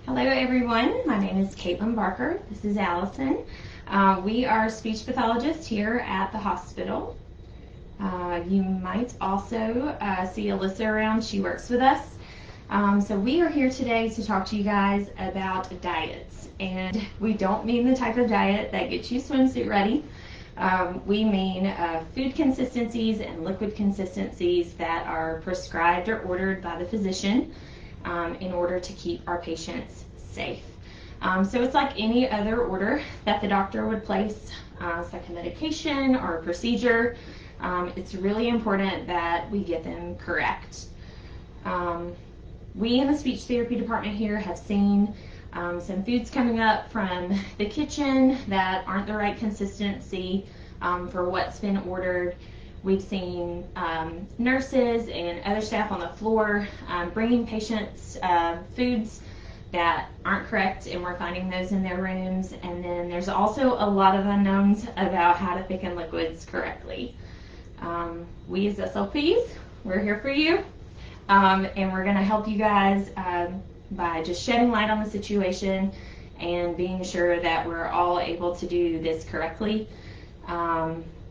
Hello everyone, my name is Caitlin Barker. This is Allison. We are speech pathologists here at the hospital. You might also see Alyssa around. She works with us. So we are here today to talk to you guys about diets. And we don't mean the type of diet that gets you swimsuit ready. We mean food consistencies and liquid consistencies that are prescribed or ordered by the physician in order to keep our patients safe. So it's like any other order that the doctor would place, it's like a medication or a procedure. It's really important that we get them correct. We in the speech therapy department here have seen some foods coming up from the kitchen that aren't the right consistency for what's been ordered. We've seen nurses and other staff on the floor bringing patients foods that aren't correct, and we're finding those in their rooms. And then there's also a lot of unknowns about how to thicken liquids correctly. We as SLPs, we're here for you, and we're going to help you guys by just shedding light on the situation and being sure that we're all able to do this correctly.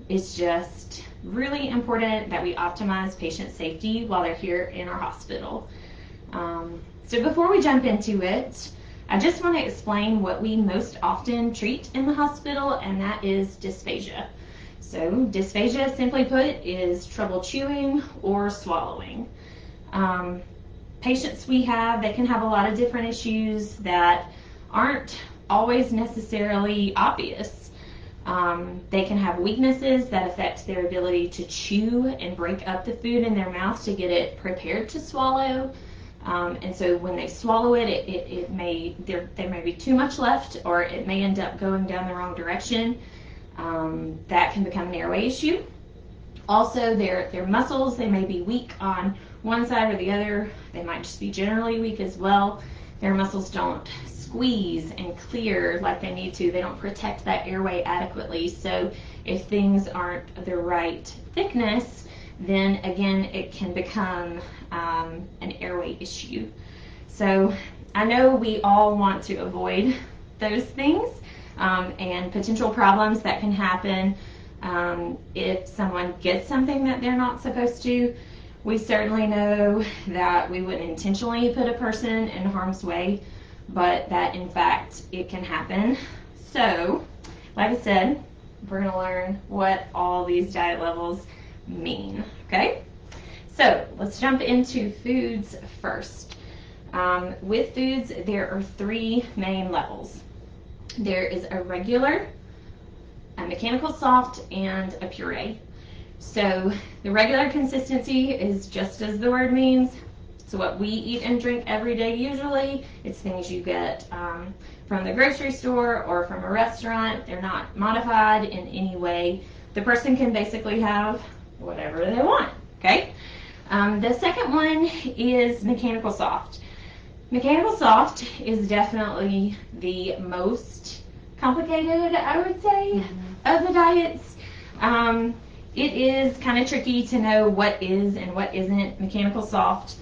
It's just really important that we optimize patient safety while they're here in our hospital. So before we jump into it, I just want to explain what we most often treat in the hospital, and that is dysphagia. So dysphagia, simply put, is trouble chewing or swallowing. Patients we have, they can have a lot of different issues that aren't always necessarily obvious. They can have weaknesses that affect their ability to chew and break up the food in their mouth to get it prepared to swallow. And so when they swallow it, there may be too much left, or it may end up going down the wrong direction. That can become an airway issue. Also, their muscles, they may be weak on one side or the other. They might just be generally weak as well. Their muscles don't squeeze and clear like they need to. They don't protect that airway adequately. So if things aren't the right thickness, then again, it can become an airway issue. So I know we all want to avoid those things and potential problems that can happen if someone gets something that they're not supposed to. We certainly know that we wouldn't intentionally put a person in harm's way, but that in fact it can happen. So, like I said, we're going to learn what all these diet levels mean, okay? So let's jump into foods first. With foods, there are three main levels. There is a regular, a mechanical soft, and a puree. So the regular consistency is just as the word means. So what we eat and drink every day usually, it's things you get from the grocery store or from a restaurant. They're not modified in any way. The person can basically have whatever they want, okay? The second one is mechanical soft. Mechanical soft is definitely the most complicated, I would say, of the diets. It is kind of tricky to know what is and what isn't mechanical soft.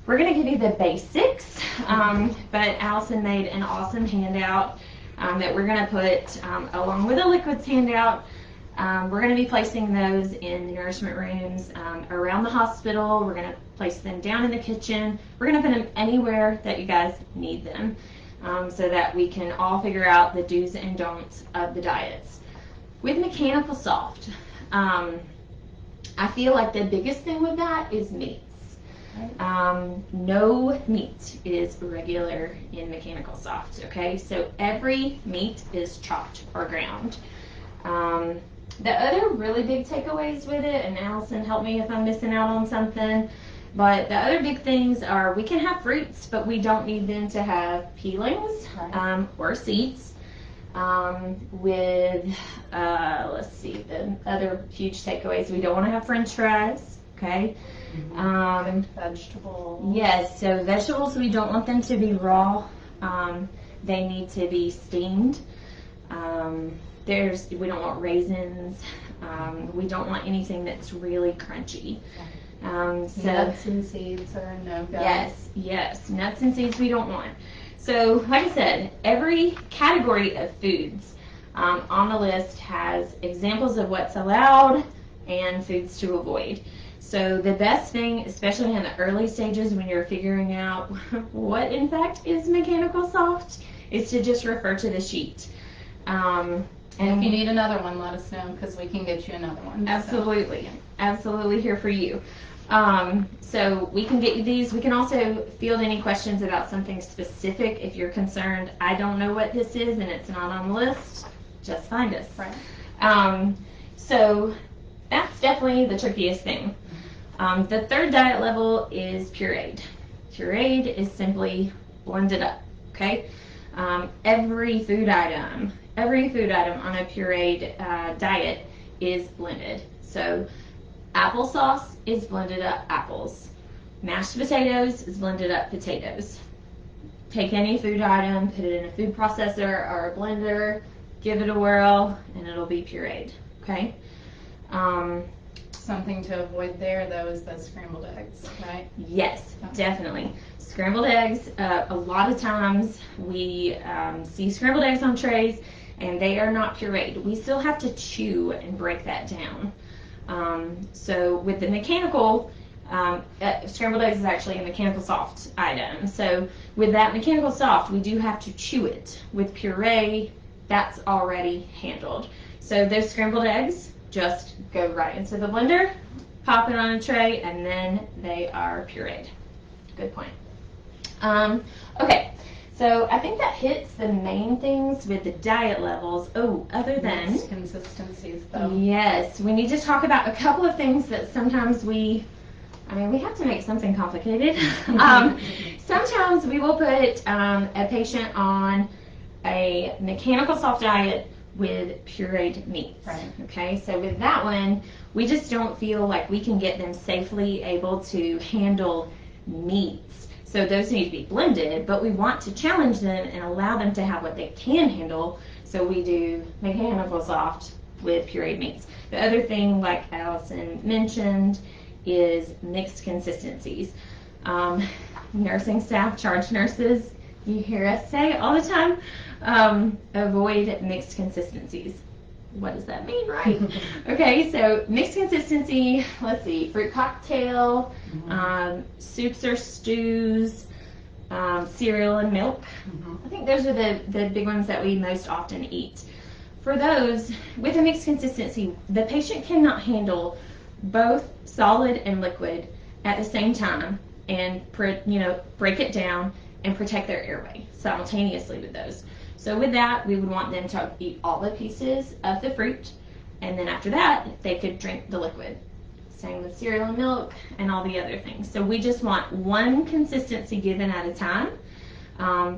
We're going to give you the basics, but Allison made an awesome handout that we're going to put along with a liquids handout. We're going to be placing those in the nourishment rooms around the hospital. We're going to place them down in the kitchen. We're going to put them anywhere that you guys need them so that we can all figure out the do's and don'ts of the diets. With mechanical soft, I feel like the biggest thing with that is meats. No meat is regular in mechanical soft, okay? So every meat is chopped or ground. The other really big takeaways with it, and Allison, help me if I'm missing out on something, but the other big things are we can have fruits, but we don't need them to have peelings or seeds. Let's see, the other huge takeaways, we don't want to have French fries, okay? Vegetables. Yes, so vegetables, we don't want them to be raw. They need to be steamed. We don't want raisins. We don't want anything that's really crunchy. Nuts and seeds are a no-go. Yes, nuts and seeds we don't want. So, like I said, every category of foods on the list has examples of what's allowed and foods to avoid. So the best thing, especially in the early stages when you're figuring out what in fact is mechanical soft, is to just refer to the sheet. And if you need another one, let us know, because we can get you another one. Absolutely. Absolutely here for you. So we can get you these. We can also field any questions about something specific if you're concerned, I don't know what this is and it's not on the list, just find us. Right. So that's definitely the trickiest thing. The third diet level is pureed. Pureed is simply blended up, okay? Every food item on a pureed diet is blended. So applesauce is blended up apples. Mashed potatoes is blended up potatoes. Take any food item, put it in a food processor or a blender, give it a whirl, and it'll be pureed, okay? Something to avoid there, though, is the scrambled eggs, right? Yes, definitely. Scrambled eggs, a lot of times we see scrambled eggs on trays and they are not pureed. We still have to chew and break that down. So with the mechanical, scrambled eggs is actually a mechanical soft item. So with that mechanical soft, we do have to chew it. With puree, that's already handled. So those scrambled eggs just go right into the blender, pop it on a tray, and then they are pureed. Good point. Okay, so I think that hits the main things with the diet levels. Oh, other than mixed consistencies, though. Yes, we need to talk about a couple of things that sometimes we have to make something complicated. Sometimes we will put a patient on a mechanical soft diet with pureed meats. Right. Okay, so with that one, we just don't feel like we can get them safely able to handle meats. So those need to be blended, but we want to challenge them and allow them to have what they can handle. So we do mechanical soft with pureed meats. The other thing, like Allison mentioned, is mixed consistencies. Nursing staff, charge nurses, you hear us say all the time, avoid mixed consistencies. What does that mean, right? Okay, so mixed consistency, let's see, fruit cocktail, soups or stews, cereal and milk. I think those are the big ones that we most often eat. For those, with a mixed consistency, the patient cannot handle both solid and liquid at the same time and break it down and protect their airway simultaneously with those. So with that, we would want them to eat all the pieces of the fruit, and then after that, they could drink the liquid. Same with cereal and milk and all the other things. So we just want one consistency given at a time,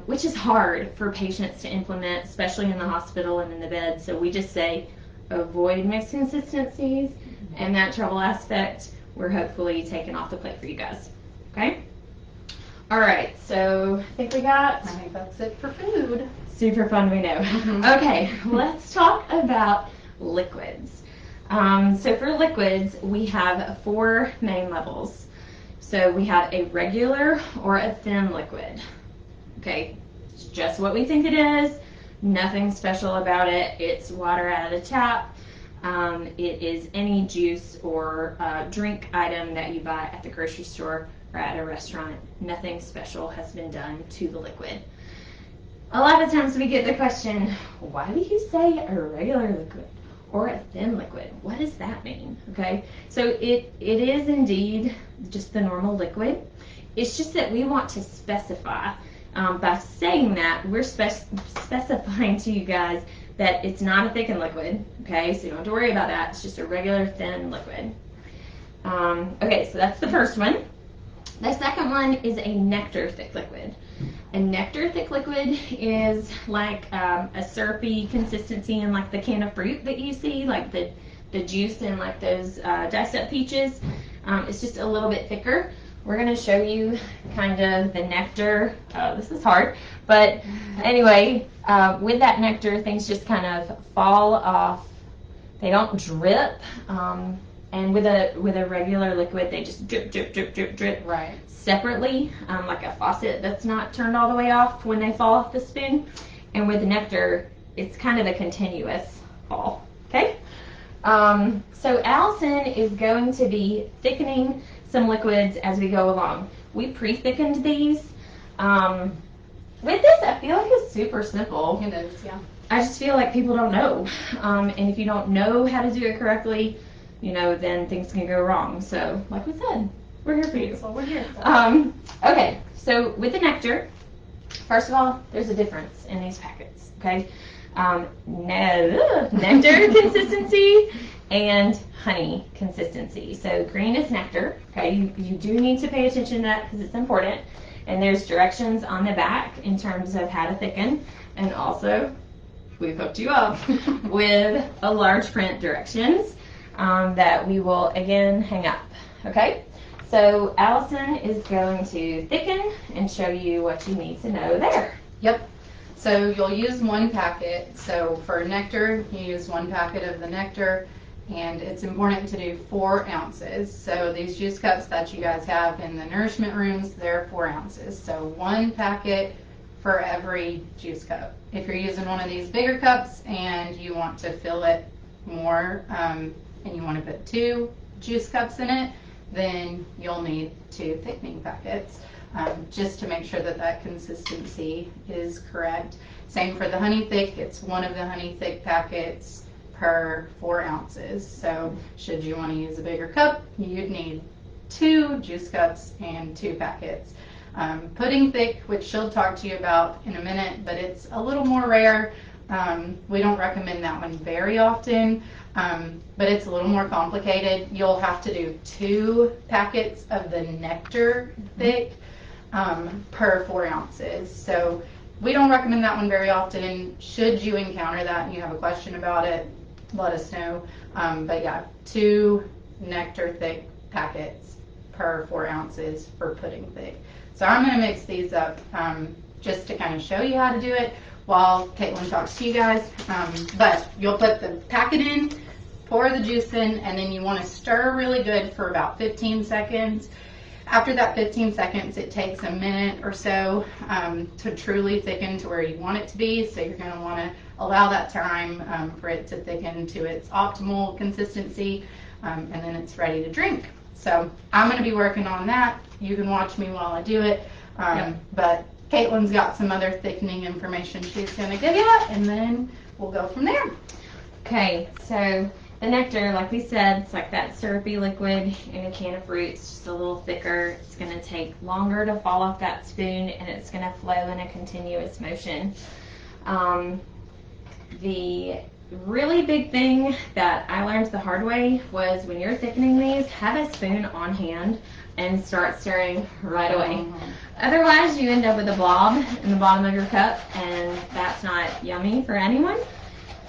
which is hard for patients to implement, especially in the hospital and in the bed. So we just say, avoid mixed consistencies, and that trouble aspect, we're hopefully taking off the plate for you guys. Okay? All right, so I think that's it for food. Super fun, we know. Okay, let's talk about liquids. So for liquids, we have 4 main levels. So we have a regular or a thin liquid. Okay, it's just what we think it is. Nothing special about it. It's water out of the tap. It is any juice or drink item that you buy at the grocery store or at a restaurant. Nothing special has been done to the liquid. A lot of times we get the question, why do you say a regular liquid or a thin liquid? What does that mean? Okay, so it is indeed just the normal liquid. It's just that we want to specify. By saying that, we're specifying to you guys that it's not a thickened liquid, okay? So you don't have to worry about that. It's just a regular thin liquid. Okay, so that's the first one. The second one is a nectar thick liquid. A nectar thick liquid is like a syrupy consistency in like the can of fruit that you see, like the juice in like those diced up peaches. It's just a little bit thicker. We're going to show you kind of the nectar. This is hard, but anyway, with that nectar, things just kind of fall off. They don't drip. And with a regular liquid, they just drip, drip, drip, drip, drip. Right. Separately, like a faucet that's not turned all the way off when they fall off the spoon. And with nectar, it's kind of a continuous fall. Okay? So Allison is going to be thickening some liquids as we go along. We pre-thickened these. With this, I feel like it's super simple. It is, yeah. I just feel like people don't know. And if you don't know how to do it correctly, then things can go wrong. So, like we said, we're here for you. So we're here. Okay, so with the nectar, first of all, there's a difference in these packets, okay? Nectar consistency and honey consistency. So green is nectar, okay? You do need to pay attention to that because it's important. And there's directions on the back in terms of how to thicken. And also, we've hooked you up with a large print directions that we will again hang up, okay? So Allison is going to thicken and show you what you need to know there. Yep. So you'll use one packet. So for nectar, you use one packet of the nectar, and it's important to do 4 ounces. So these juice cups that you guys have in the nourishment rooms, they're 4 ounces. So 1 packet for every juice cup. If you're using one of these bigger cups and you want to fill it more, and you want to put 2 juice cups in it, then you'll need 2 thickening packets, just to make sure that that consistency is correct. Same for the honey thick, it's 1 of the honey thick packets per 4 ounces. So should you want to use a bigger cup, you'd need 2 juice cups and 2 packets. Pudding thick, which she'll talk to you about in a minute, but it's a little more rare. We don't recommend that one very often, but it's a little more complicated. You'll have to do 2 packets of the nectar thick per 4 ounces. So we don't recommend that one very often. Should you encounter that and you have a question about it, let us know. But yeah, 2 nectar thick packets per 4 ounces for pudding thick. So I'm going to mix these up just to kind of show you how to do it while Caitlin talks to you guys. But you'll put the packet in, pour the juice in, and then you want to stir really good for about 15 seconds. After that 15 seconds, it takes a minute or so to truly thicken to where you want it to be. So you're going to want to allow that time for it to thicken to its optimal consistency, and then it's ready to drink. So I'm going to be working on that. You can watch me while I do it. But Caitlin's got some other thickening information she's going to give you, and then we'll go from there. Okay, so the nectar, like we said, it's like that syrupy liquid in a can of fruit. It's just a little thicker. It's going to take longer to fall off that spoon, and it's going to flow in a continuous motion. The really big thing that I learned the hard way was when you're thickening these, have a spoon on hand and start stirring right away. Otherwise, you end up with a blob in the bottom of your cup, and that's not yummy for anyone.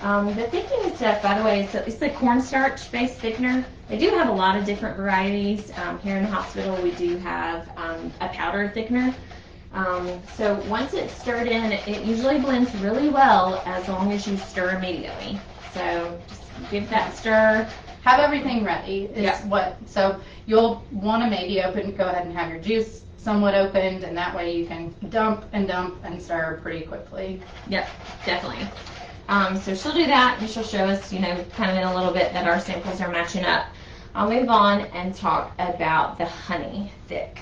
The thickening stuff, by the way, it's a cornstarch-based thickener. They do have a lot of different varieties. Here in the hospital, we do have a powder thickener. So once it's stirred in, it usually blends really well as long as you stir immediately. So just give that stir. Have everything ready is so you'll want to maybe go ahead and have your juice somewhat opened, and that way you can dump and stir pretty quickly. Yep, definitely. So she'll do that, and she'll show us, kind of in a little bit that our samples are matching up. I'll move on and talk about the honey thick.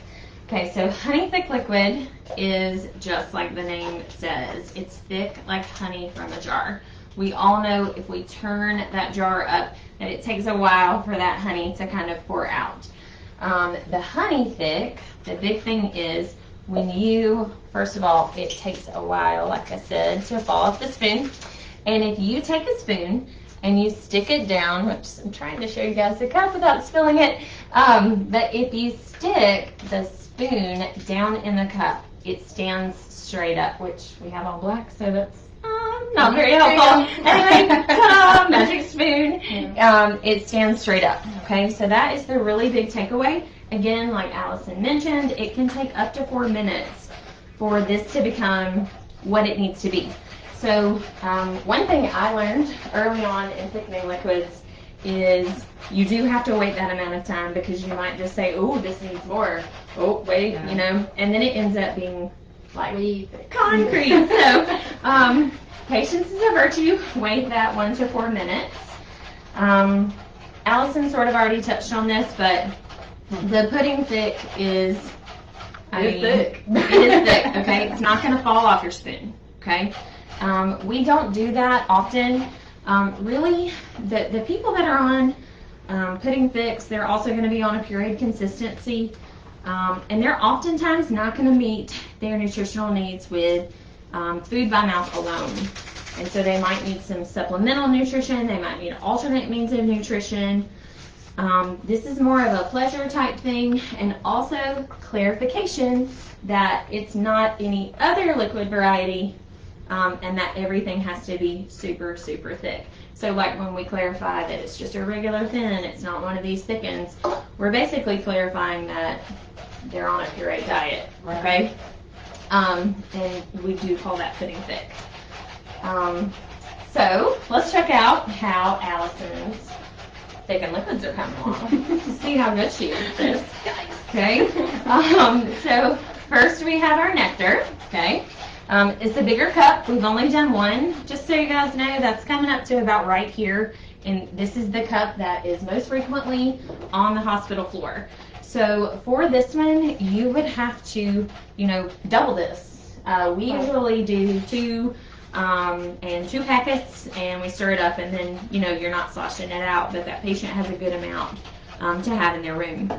Okay, so honey thick liquid is just like the name says. It's thick like honey from a jar. We all know if we turn that jar up that it takes a while for that honey to kind of pour out. The honey thick, the big thing is first of all, it takes a while, like I said, to fall off the spoon. And if you take a spoon and you stick it down, which I'm trying to show you guys the cup without spilling it, but if you stick the spoon down in the cup, it stands straight up, which we have all black, so that's not very helpful. Anyway, magic spoon, it stands straight up. Okay, so that is the really big takeaway. Again, like Allison mentioned, it can take up to 4 minutes for this to become what it needs to be. So one thing I learned early on in thickening liquids is you do have to wait that amount of time because you might just say, oh, this needs more. Oh, wait, you know, and then it ends up being like concrete. So, patience is a virtue. Wait that 1 to 4 minutes. Allison sort of already touched on this, but the pudding thick is, thick. It is thick, okay? It's not going to fall off your spoon, okay? We don't do that often. Really, the people that are on pudding thicks, they're also going to be on a pureed consistency, and they're oftentimes not going to meet their nutritional needs with food by mouth alone. And so they might need some supplemental nutrition, they might need alternate means of nutrition. This is more of a pleasure type thing, and also clarification that it's not any other liquid variety, and that everything has to be super, super thick. So like when we clarify that it's just a regular thin, it's not one of these thickens, we're basically clarifying that they're on a pureed diet, okay? And we do call that pudding thick. So let's check out how Allison's thickened liquids are coming along to see how good she is at this. Okay. So first we have our nectar. Okay. It's a bigger cup. We've only done one. Just so you guys know, that's coming up to about right here. And this is the cup that is most frequently on the hospital floor. So for this one, you would have to, you know, double this. We usually do 2 and 2 packets, and we stir it up, and then, you know, you're not sloshing it out, but that patient has a good amount to have in their room.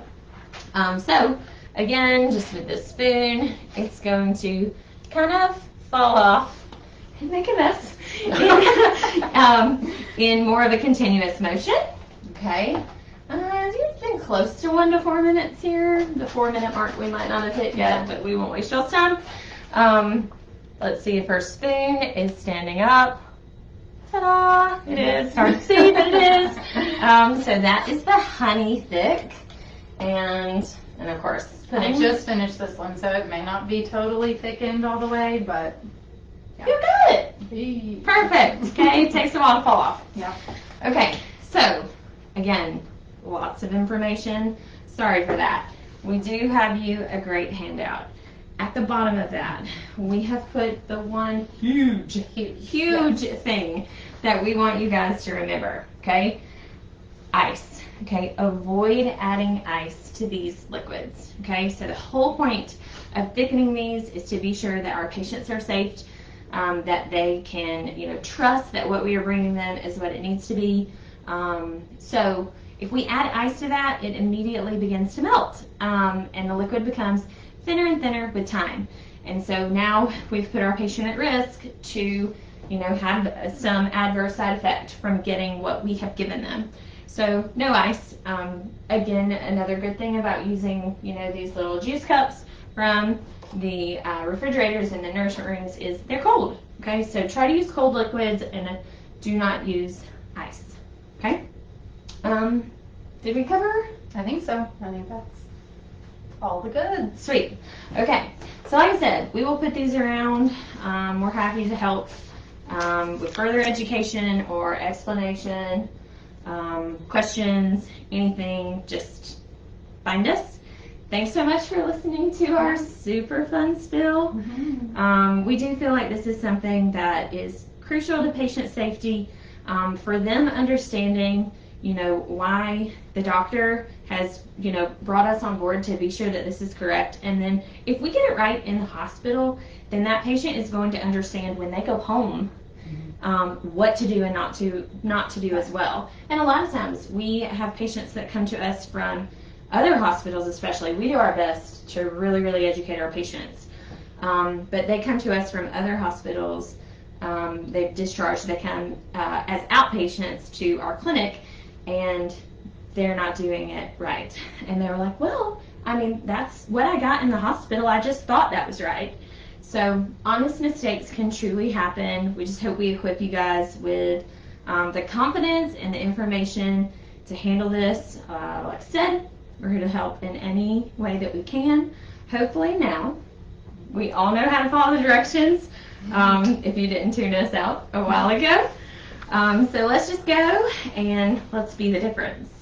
So again, just with this spoon, it's going to kind of fall off and make a mess in more of a continuous motion. Okay. It's been close to 1 to 4 minutes here. The 4-minute mark we might not have hit yet, but we won't waste y'all's time. Let's see if our spoon is standing up. Ta-da! It is. Hard to see, but it is. So that is the honey thick. And of course, I just finished this one, so it may not be totally thickened all the way, but yeah. You got it. Perfect. Okay, it takes a while to fall off. Yeah. Okay, so again, lots of information. Sorry for that. We do have you a great handout. At the bottom of that, we have put the one huge thing that we want you guys to remember, okay? Ice, okay? Avoid adding ice to these liquids, okay? So the whole point of thickening these is to be sure that our patients are safe, that they can, you know, trust that what we are bringing them is what it needs to be. So if we add ice to that, it immediately begins to melt, and the liquid becomes thinner and thinner with time. And so now we've put our patient at risk to, you know, have some adverse side effect from getting what we have given them. So no ice. Again, another good thing about using, you know, these little juice cups from the refrigerators in the nourishment rooms is they're cold. Okay, so try to use cold liquids and do not use ice. Okay. Did we cover? I think so. I think that's all the goods. Sweet. Okay. So like I said, we will put these around. We're happy to help with further education or explanation, questions, anything, just find us. Thanks so much for listening to our super fun spill. We do feel like this is something that is crucial to patient safety, for them understanding, you know, why the doctor has, you know, brought us on board to be sure that this is correct. And then if we get it right in the hospital, then that patient is going to understand when they go home what to do and not to do as well. And a lot of times we have patients that come to us from other hospitals, especially. We do our best to really, really educate our patients. But they come to us from other hospitals. They've discharged, they come as outpatients to our clinic, and they're not doing it right. And they were like, well, I mean, that's what I got in the hospital. I just thought that was right. So honest mistakes can truly happen. We just hope we equip you guys with the confidence and the information to handle this. Like I said, we're here to help in any way that we can. Hopefully now we all know how to follow the directions, if you didn't tune us out a while ago. So let's just go and let's be the difference.